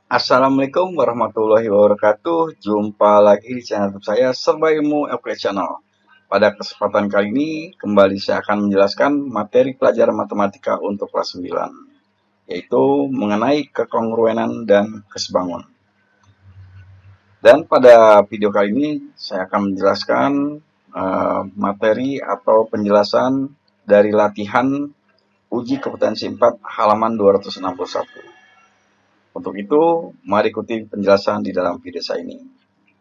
Assalamualaikum warahmatullahi wabarakatuh. Jumpa lagi di channel YouTube saya Serba Ilmu Educational. Pada kesempatan kali ini kembali saya akan menjelaskan materi pelajaran matematika untuk kelas 9, yaitu mengenai kekongruenan dan kesebangun. Dan pada video kali ini saya akan menjelaskan materi atau penjelasan dari latihan uji kompetensi 4 halaman 261. Untuk itu, mari ikuti penjelasan di dalam video saya ini.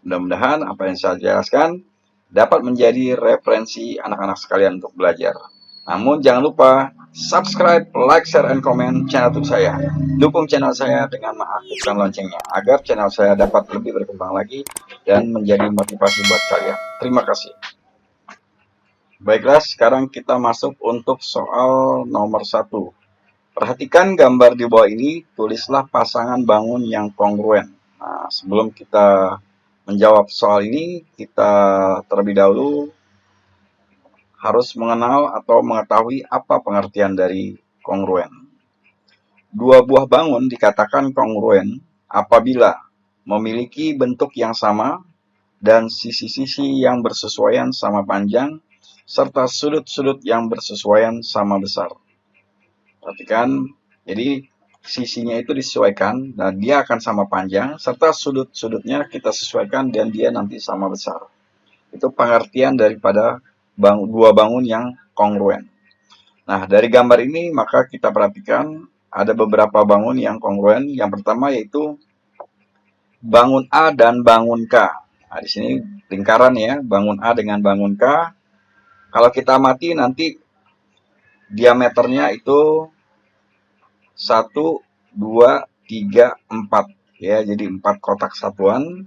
Mudah-mudahan apa yang saya jelaskan dapat menjadi referensi anak-anak sekalian untuk belajar. Namun jangan lupa subscribe, like, share, and comment channel YouTube saya. Dukung channel saya dengan mengaktifkan loncengnya agar channel saya dapat lebih berkembang lagi dan menjadi motivasi buat kalian. Terima kasih. Baiklah, sekarang kita masuk untuk soal nomor 1. Perhatikan gambar di bawah ini, tulislah pasangan bangun yang kongruen. Nah, sebelum kita menjawab soal ini, kita terlebih dahulu harus mengenal atau mengetahui apa pengertian dari kongruen. Dua buah bangun dikatakan kongruen apabila memiliki bentuk yang sama dan sisi-sisi yang bersesuaian sama panjang, serta sudut-sudut yang bersesuaian sama besar. Perhatikan, jadi sisinya itu disesuaikan dan dia akan sama panjang, serta sudut-sudutnya kita sesuaikan dan dia nanti sama besar. Itu pengertian daripada dua bangun yang kongruen. Nah, dari gambar ini maka kita perhatikan ada beberapa bangun yang kongruen. Yang pertama yaitu bangun A dan bangun K. Nah, di sini lingkaran ya, bangun A dengan bangun K. Kalau kita amati nanti diameternya itu 1, 2, 3, 4 ya, jadi 4 kotak satuan,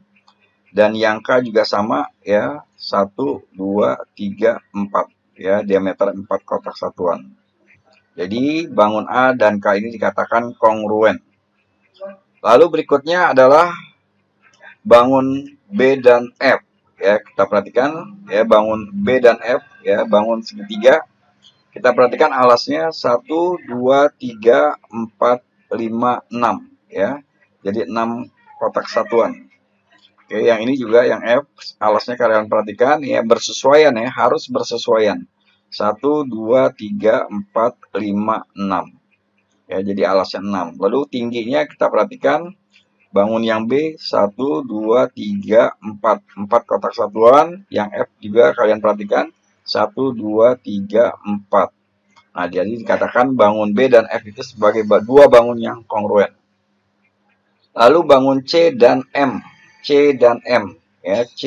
dan yang K juga sama ya, 1, 2, 3, 4 ya, diameter 4 kotak satuan. Jadi bangun A dan K ini dikatakan kongruen. Lalu berikutnya adalah bangun B dan F ya, kita perhatikan ya, bangun B dan F ya, bangun segitiga. Kita perhatikan alasnya 1, 2, 3, 4, 5, 6 ya. Jadi 6 kotak satuan. Oke, yang ini juga yang F, alasnya kalian perhatikan ya, bersesuaian ya, harus bersesuaian. 1, 2, 3, 4, 5, 6. Ya, jadi alasnya 6. Lalu tingginya kita perhatikan bangun yang B 1, 2, 3, 4. 4 kotak satuan, yang F juga kalian perhatikan 1, 2, 3, 4. Nah, jadi dikatakan bangun B dan F itu sebagai dua bangun yang kongruen. Lalu bangun C dan M. C dan M. Ya, C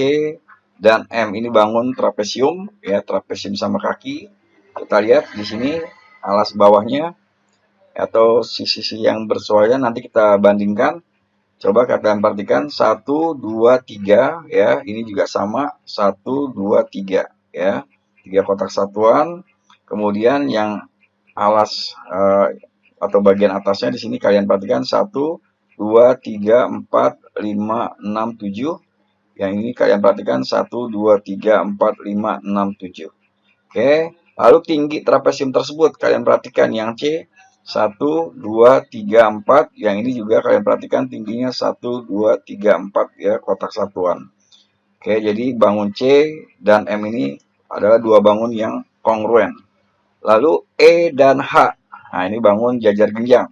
dan M ini bangun trapesium. Ya, trapesium sama kaki. Kita lihat di sini alas bawahnya atau sisi-sisi yang bersesuaian. Nanti kita bandingkan. Coba kalian perhatikan 1, 2, 3. Ya, ini juga sama 1, 2, 3. Ya, 3 kotak satuan. Kemudian yang alas atau bagian atasnya di sini kalian perhatikan 1, 2, 3, 4, 5, 6, 7. Yang ini kalian perhatikan 1, 2, 3, 4, 5, 6, 7. Oke, lalu tinggi trapesium tersebut kalian perhatikan yang C 1, 2, 3, 4. Yang ini juga kalian perhatikan tingginya 1, 2, 3, 4 ya, kotak satuan. Oke, jadi bangun C dan M ini adalah dua bangun yang kongruen. Lalu E dan H. Nah, ini bangun jajar genjang.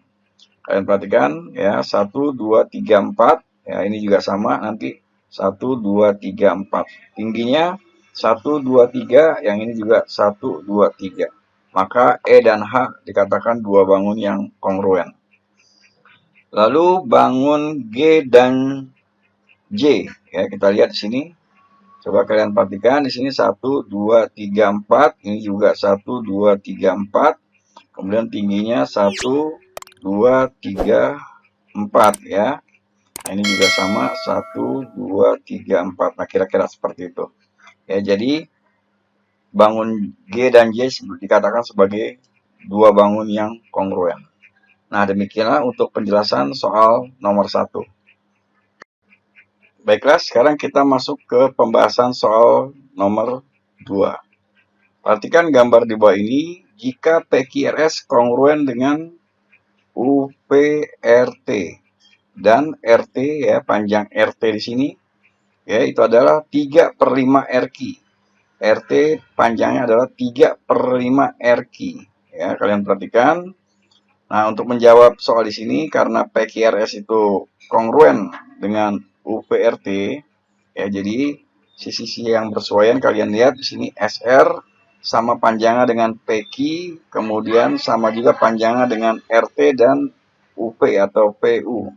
Kalian perhatikan ya, 1, 2, 3, 4. Ya, ini juga sama nanti 1, 2, 3, 4. Tingginya 1, 2, 3, yang ini juga 1, 2, 3. Maka E dan H dikatakan dua bangun yang kongruen. Lalu bangun G dan J. Ya, kita lihat di sini. Coba kalian perhatikan di sini 1, 2, 3, 4. Ini juga 1, 2, 3, 4. Kemudian tingginya 1, 2, 3, 4 ya. Nah, ini juga sama 1, 2, 3, 4. Nah, kira-kira seperti itu. Ya, jadi bangun G dan J dikatakan sebagai dua bangun yang kongruen. Nah, demikianlah untuk penjelasan soal nomor 1. Baiklah, sekarang kita masuk ke pembahasan soal nomor 2. Perhatikan gambar di bawah ini. Jika PQRS kongruen dengan UPRT, dan RT ya, panjang RT di sini ya itu adalah 3/5 RQ. RT panjangnya adalah 3/5 RQ. Ya, kalian perhatikan. Nah, untuk menjawab soal di sini karena PQRS itu kongruen dengan UPRT ya, jadi sisi yang bersesuaian kalian lihat di sini SR sama panjangnya dengan PQ, kemudian sama juga panjangnya dengan RT dan UP atau PU.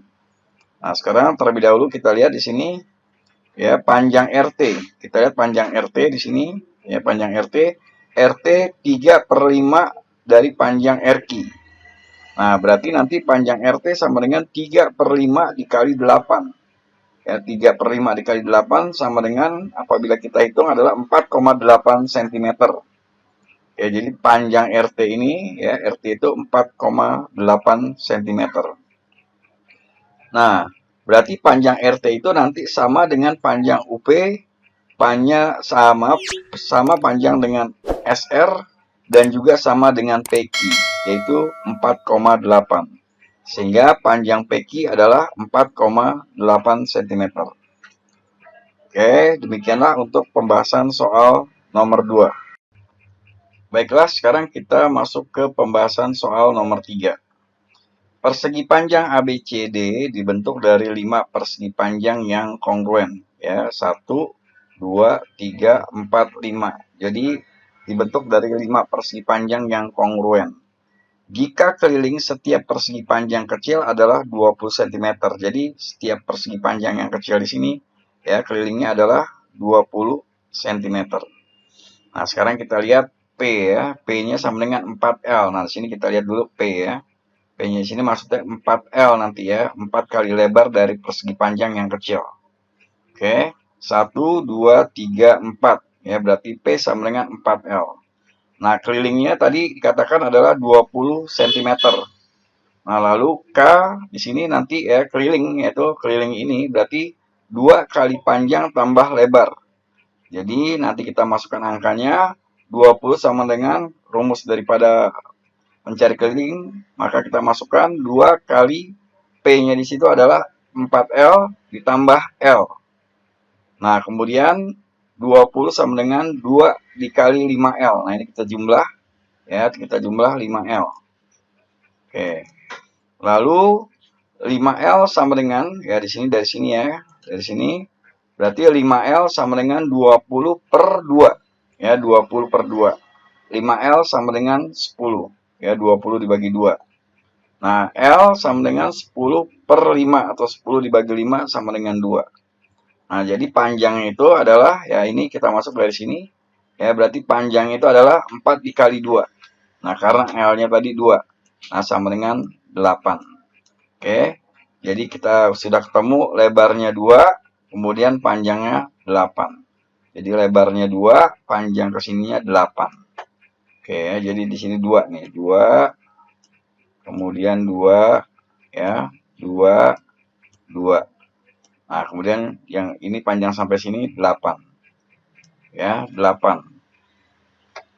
Nah, sekarang terlebih dahulu kita lihat di sini ya panjang RT. Kita lihat panjang RT di sini ya, panjang RT 3/5 dari panjang RQ. Nah, berarti nanti panjang RT sama dengan 3/5 dikali 8. Ya, 3/5 dikali 8 sama dengan apabila kita hitung adalah 4,8 cm. Ya, jadi panjang RT ini ya, RT itu 4,8 cm. Nah, berarti panjang RT itu nanti sama dengan panjang UP, sama panjang dengan SR dan juga sama dengan PQ, yaitu 4,8. Sehingga panjang PQ adalah 4,8 cm. Oke, demikianlah untuk pembahasan soal nomor 2. Baiklah, sekarang kita masuk ke pembahasan soal nomor 3. Persegi panjang ABCD dibentuk dari 5 persegi panjang yang kongruen. Ya, 1, 2, 3, 4, 5. Jadi, dibentuk dari 5 persegi panjang yang kongruen. Jika keliling setiap persegi panjang kecil adalah 20 cm. Jadi, setiap persegi panjang yang kecil di sini, ya, kelilingnya adalah 20 cm. Nah, sekarang kita lihat P ya. P-nya sama dengan 4L. Nah, di sini kita lihat dulu P ya. P-nya di sini maksudnya 4L nanti ya. 4 kali lebar dari persegi panjang yang kecil. Oke. 1, 2, 3, 4. Ya, berarti P sama dengan 4L. Nah, kelilingnya tadi dikatakan adalah 20 cm. Nah, lalu K di sini nanti ya keliling, yaitu keliling ini berarti 2 kali panjang tambah lebar. Jadi, nanti kita masukkan angkanya. 20 sama dengan rumus daripada mencari keliling, maka kita masukkan 2 kali P-nya di situ adalah 4L ditambah L. Nah, kemudian 20 sama dengan 2 dikali 5L. Nah, ini kita jumlah ya, kita jumlah 5L. Oke. Lalu 5L sama dengan ya di sini dari sini ya. Dari sini berarti 5L sama dengan 20 per 2. Ya, 20 per 2. 5L sama dengan 10. Ya, 20 dibagi 2. Nah, L sama dengan 10 per 5 atau 10 dibagi 5 sama dengan 2. Nah, jadi panjang itu adalah, ya ini kita masuk dari sini. Ya, berarti panjang itu adalah 4 dikali 2. Nah, karena L-nya tadi 2. Nah, sama dengan 8. Oke, jadi kita sudah ketemu lebarnya 2, kemudian panjangnya 8. Jadi lebarnya 2, panjang kesininya 8. Oke, jadi di sini 2 nih, 2, kemudian 2, ya, 2, 2. Nah, kemudian yang ini panjang sampai sini 8. Ya, 8.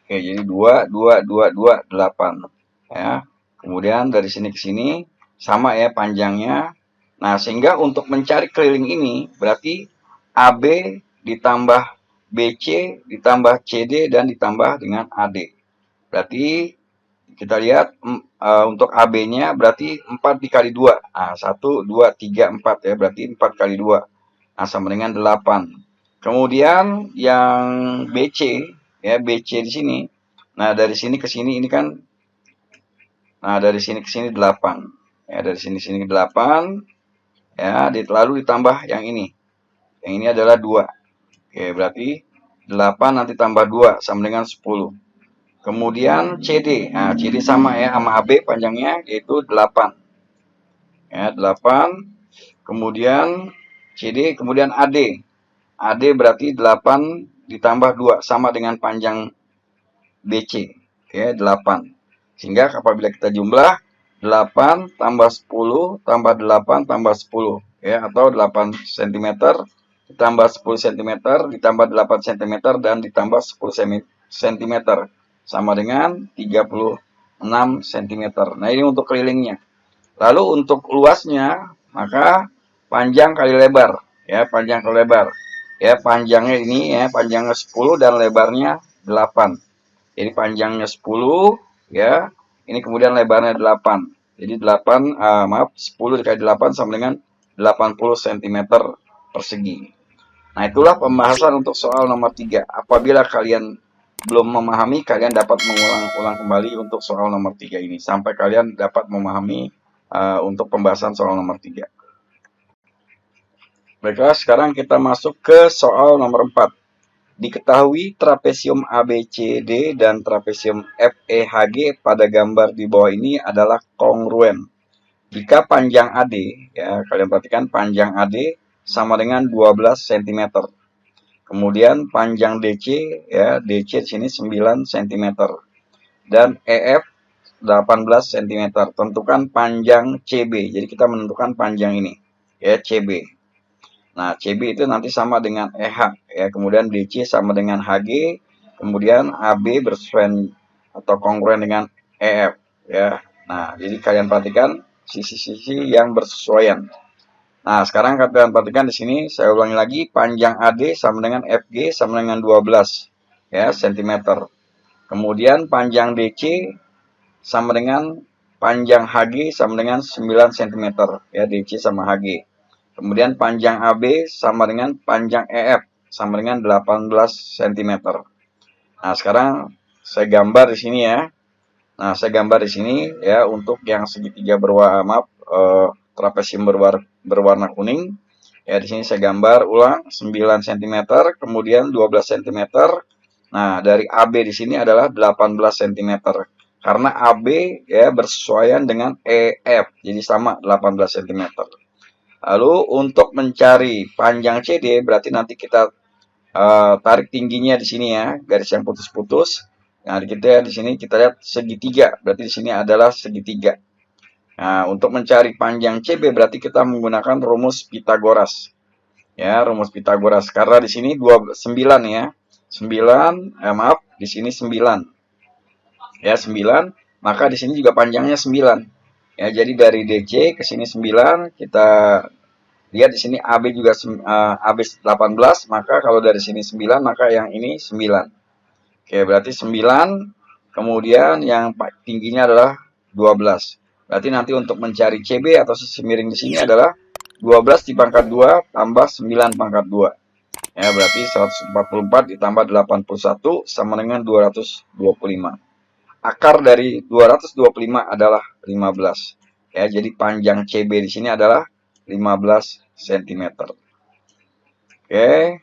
Oke, jadi 2, 2, 2, 2, 8. Ya, kemudian dari sini ke sini sama ya panjangnya. Nah, sehingga untuk mencari keliling ini berarti AB ditambah BC ditambah CD dan ditambah dengan AD. Berarti kita lihat untuk AB-nya berarti 4 dikali 2. Nah, 1, 2, 3, 4 ya. Berarti 4 kali 2. Nah, sama dengan 8. Kemudian yang BC, ya BC di sini. Nah, dari sini ke sini ini kan, nah dari sini ke sini 8. Ya, dari sini ke sini 8. Ya, lalu ditambah yang ini. Yang ini adalah 2. Oke, berarti 8 nanti tambah 2 sama dengan 10. Kemudian CD. Nah, CD sama ya sama AB panjangnya yaitu 8. Ya, 8. Kemudian CD, kemudian AD. AD berarti 8 ditambah 2 sama dengan panjang BC. Oke, 8. Sehingga apabila kita jumlah 8 tambah 10 tambah 8 tambah 10 ya, atau 8 cm ditambah 10 cm ditambah 8 cm dan ditambah 10 cm sama dengan 36 cm. Nah, ini untuk kelilingnya. Lalu untuk luasnya, maka panjang kali lebar, ya, panjang kali lebar. Ya, panjangnya ini ya, panjangnya 10 dan lebarnya 8. Jadi panjangnya 10, ya. Ini kemudian lebarnya 8. Jadi 10 dikali 8 sama dengan 80 cm persegi. Nah, itulah pembahasan untuk soal nomor 3. Apabila kalian belum memahami, kalian dapat mengulang-ulang kembali untuk soal nomor 3 ini. Sampai kalian dapat memahami untuk pembahasan soal nomor 3. Baiklah, sekarang kita masuk ke soal nomor 4. Diketahui trapesium ABCD dan trapesium FEHG pada gambar di bawah ini adalah kongruen. Jika panjang AD, ya kalian perhatikan panjang AD sama dengan 12 cm. Kemudian panjang DC, ya DC di sini 9 cm. Dan EF 18 cm. Tentukan panjang CB. Jadi kita menentukan panjang ini, ya CB. Nah, CB itu nanti sama dengan EH, ya. Kemudian DC sama dengan HG, kemudian AB bersesuaian atau kongruen dengan EF, ya. Nah, jadi kalian perhatikan sisi-sisi yang bersesuaian. Nah, sekarang kalian perhatikan di sini, saya ulangi lagi, panjang AD sama dengan FG sama dengan 12, ya, cm. Kemudian panjang DC sama dengan panjang HG sama dengan 9 cm, ya, DC sama HG. Kemudian panjang AB sama dengan panjang EF sama dengan 18 cm. Nah, sekarang saya gambar di sini ya. Nah, saya gambar di sini ya untuk yang segitiga trapesium berwarna kuning. Ya, di sini saya gambar ulang 9 cm, kemudian 12 cm. Nah, dari AB di sini adalah 18 cm. Karena AB ya bersesuaian dengan EF, jadi sama 18 cm. Lalu untuk mencari panjang CD berarti nanti kita tarik tingginya di sini ya, garis yang putus-putus. Nah, kita di sini kita lihat segitiga, berarti di sini adalah segitiga. Nah, untuk mencari panjang CB berarti kita menggunakan rumus Pitagoras. Ya, rumus Pitagoras karena di sini 9 ya. 9, maaf, di sini 9. Ya, 9, maka di sini juga panjangnya 9. Ya, jadi dari DC ke sini 9, kita lihat di sini AB juga AB 18, maka kalau dari sini 9, maka yang ini 9. Oke, berarti 9, kemudian yang tingginya adalah 12. Berarti nanti untuk mencari CB atau sisi miring di sini adalah 12 dipangkat 2 tambah 9 pangkat 2. Ya, berarti 144 ditambah 81 sama dengan 225. Akar dari 225 adalah 15. Ya, jadi panjang CB di sini adalah 15 cm. Oke.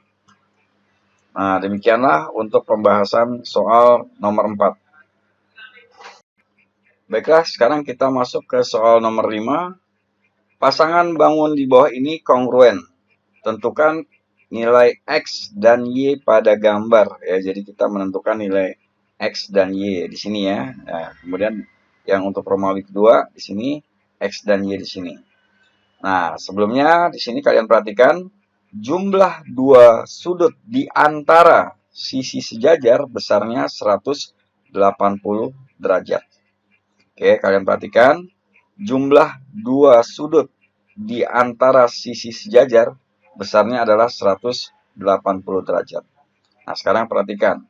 Nah, demikianlah untuk pembahasan soal nomor 4. Baiklah, sekarang kita masuk ke soal nomor 5. Pasangan bangun di bawah ini kongruen. Tentukan nilai X dan Y pada gambar. Ya, jadi kita menentukan nilai X dan Y di sini ya. Nah, kemudian yang untuk Romawi kedua di sini X dan Y di sini. Nah, sebelumnya di sini kalian perhatikan jumlah dua sudut di antara sisi sejajar besarnya 180 derajat. Oke, kalian perhatikan jumlah dua sudut di antara sisi sejajar besarnya adalah 180 derajat. Nah, sekarang perhatikan.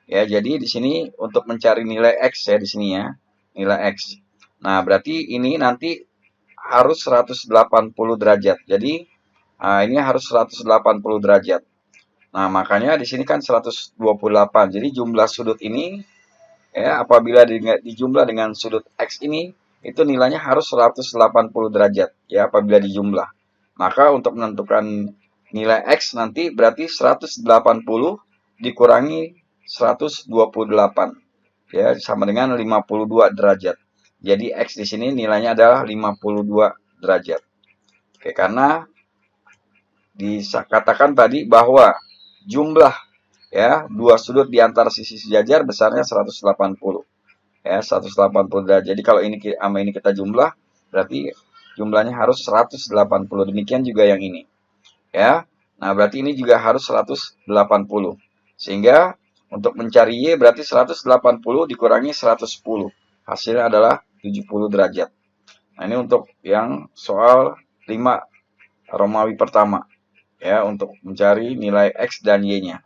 Ya, jadi di sini untuk mencari nilai X ya di sini ya, nilai X. Nah, berarti ini nanti harus 180 derajat. Jadi ini harus 180 derajat. Nah, makanya di sini kan 128. Jadi jumlah sudut ini ya apabila dijumlah dengan sudut X ini itu nilainya harus 180 derajat ya apabila dijumlah. Maka untuk menentukan nilai X nanti berarti 180 dikurangi 128 ya sama dengan 52 derajat. Jadi X di sini nilainya adalah 52 derajat. Oke, karena dikatakan tadi bahwa jumlah ya dua sudut di antara sisi sejajar besarnya 180 ya 180 derajat. Jadi kalau ini sama ini kita jumlah berarti jumlahnya harus 180. Demikian juga yang ini ya. Nah, berarti ini juga harus 180. Sehingga untuk mencari Y berarti 180 dikurangi 110. Hasilnya adalah 70 derajat. Nah, ini untuk yang soal 5 Romawi pertama ya untuk mencari nilai X dan Y-nya.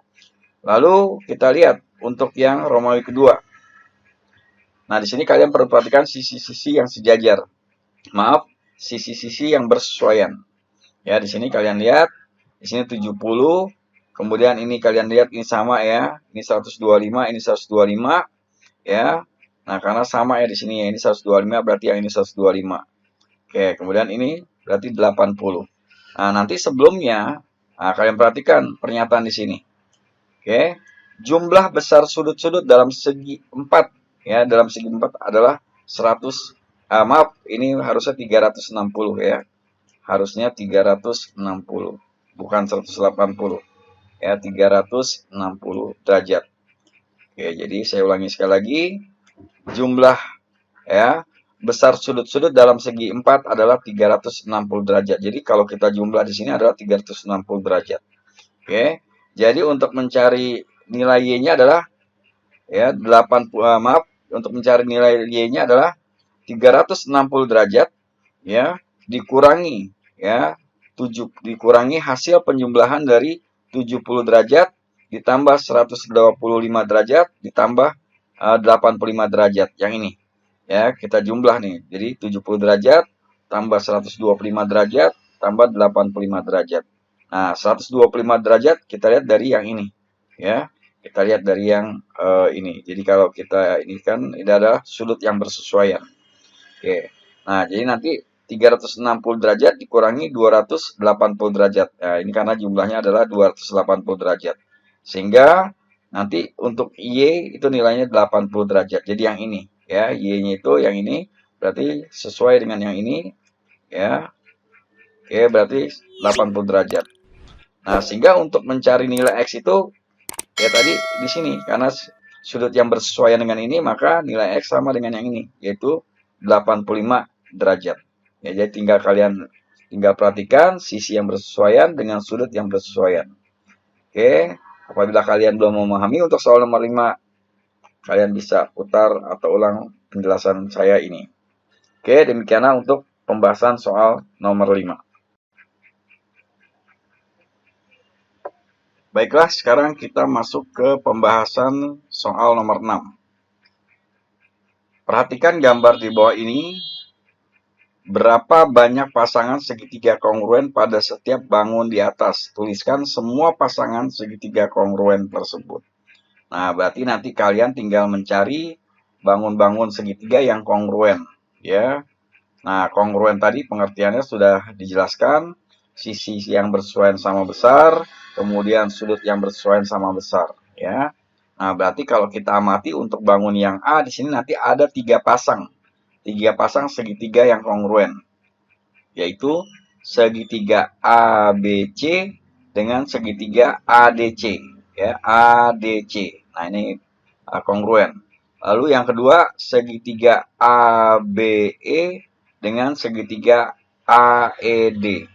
Lalu kita lihat untuk yang Romawi kedua. Nah, di sini kalian perlu perhatikan sisi-sisi yang sejajar. Maaf, sisi-sisi yang bersesuaian. Ya, di sini kalian lihat, di sini 70, kemudian ini kalian lihat ini sama ya. Ini 125, ini 125 ya. Nah, karena sama ya di sini ya, ini 125 berarti yang ini 125. Oke, kemudian ini berarti 80. Nah, nanti sebelumnya, nah, kalian perhatikan pernyataan di sini. Oke, jumlah besar sudut-sudut dalam segi 4 ya, dalam segi 4 adalah 100, maaf, ini harusnya 360 ya. Harusnya 360, bukan 180 ya, 360 derajat. Oke, jadi saya ulangi sekali lagi. Jumlah ya besar sudut-sudut dalam segi 4 adalah 360 derajat. Jadi kalau kita jumlah di sini adalah 360 derajat. Oke. Jadi untuk mencari nilai Y-nya adalah ya 80, maaf, untuk mencari nilai Y-nya adalah 360 derajat ya dikurangi ya dikurangi hasil penjumlahan dari 70 derajat ditambah 125 derajat ditambah 85 derajat yang ini. Ya, kita jumlah nih. Jadi 70 derajat tambah 125 derajat tambah 85 derajat. Nah, 125 derajat kita lihat dari yang ini. Ya, kita lihat dari yang ini. Jadi kalau kita ini kan ini adalah sudut yang bersesuaian. Oke. Nah, jadi nanti 360 derajat dikurangi 280 derajat. Nah, ini karena jumlahnya adalah 280 derajat. Sehingga nanti untuk Y itu nilainya 80 derajat. Jadi yang ini ya, Y-nya itu yang ini berarti sesuai dengan yang ini ya. Oke, berarti 80 derajat. Nah, sehingga untuk mencari nilai X itu ya tadi di sini karena sudut yang bersesuaian dengan ini maka nilai X sama dengan yang ini yaitu 85 derajat. Ya, jadi tinggal perhatikan sisi yang bersesuaian dengan sudut yang bersesuaian. Oke, apabila kalian belum memahami untuk soal nomor 5, kalian bisa putar atau ulang penjelasan saya ini. Oke, demikianlah untuk pembahasan soal nomor 5. Baiklah, sekarang kita masuk ke pembahasan soal nomor 6. Perhatikan gambar di bawah ini. Berapa banyak pasangan segitiga kongruen pada setiap bangun di atas? Tuliskan semua pasangan segitiga kongruen tersebut. Nah, berarti nanti kalian tinggal mencari bangun-bangun segitiga yang kongruen, ya. Nah, kongruen tadi pengertiannya sudah dijelaskan, sisi yang bersesuaian sama besar, kemudian sudut yang bersesuaian sama besar, ya. Nah, berarti kalau kita amati untuk bangun yang A di sini nanti ada 3 pasang segitiga yang kongruen, yaitu segitiga ABC dengan segitiga ADC, ya, ADC. Nah, ini kongruen. Lalu yang kedua segitiga ABE dengan segitiga AED.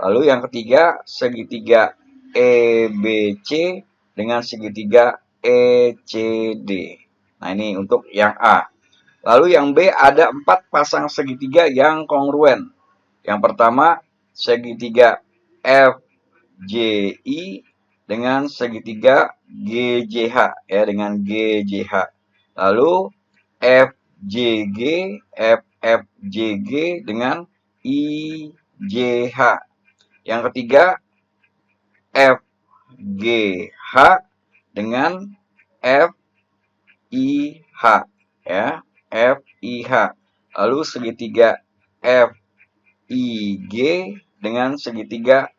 Lalu yang ketiga segitiga EBC dengan segitiga ECD. Nah, ini untuk yang A. Lalu yang B ada 4 pasang segitiga yang kongruen. Yang pertama segitiga FJI dengan segitiga GJH ya dengan GJH. Lalu FJG FFJG dengan IJH. Yang ketiga FGH dengan FIH ya. FIH. Lalu segitiga FIG dengan segitiga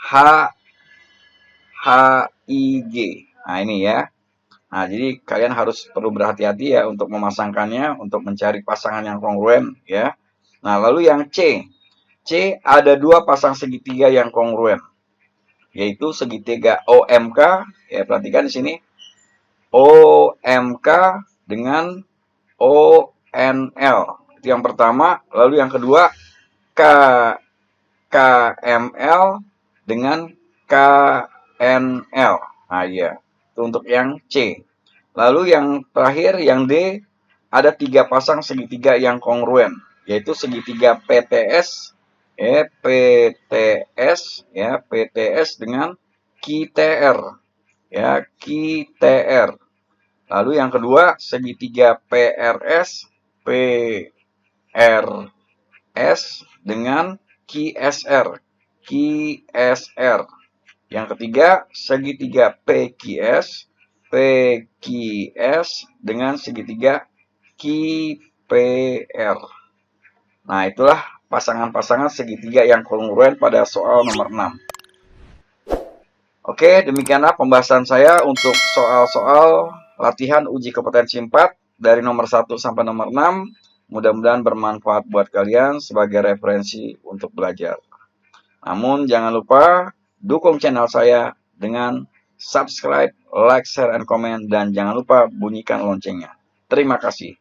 HIG. Nah, ini ya. Nah, jadi kalian harus perlu berhati-hati ya untuk memasangkannya, untuk mencari pasangan yang kongruen ya. Nah, lalu yang C. C ada 2 pasang segitiga yang kongruen. Yaitu segitiga OMK, ya perhatikan di sini. OMK dengan ONL. Itu yang pertama. Lalu yang kedua KML dengan KNL. Nah, iya. Itu untuk yang C. Lalu yang terakhir, yang D, ada 3 pasang segitiga yang kongruen. Yaitu segitiga PTS, PTS ya, PTS dengan QTR ya, QTR. Lalu yang kedua segitiga PRS PRS dengan QSR QSR. Yang ketiga segitiga PQS PQS dengan segitiga QPR. Nah, itulah pasangan-pasangan segitiga yang kongruen pada soal nomor 6. Oke, demikianlah pembahasan saya untuk soal-soal latihan uji kompetensi 4 dari nomor 1 sampai nomor 6. Mudah-mudahan bermanfaat buat kalian sebagai referensi untuk belajar. Namun jangan lupa dukung channel saya dengan subscribe, like, share, and comment, dan jangan lupa bunyikan loncengnya. Terima kasih.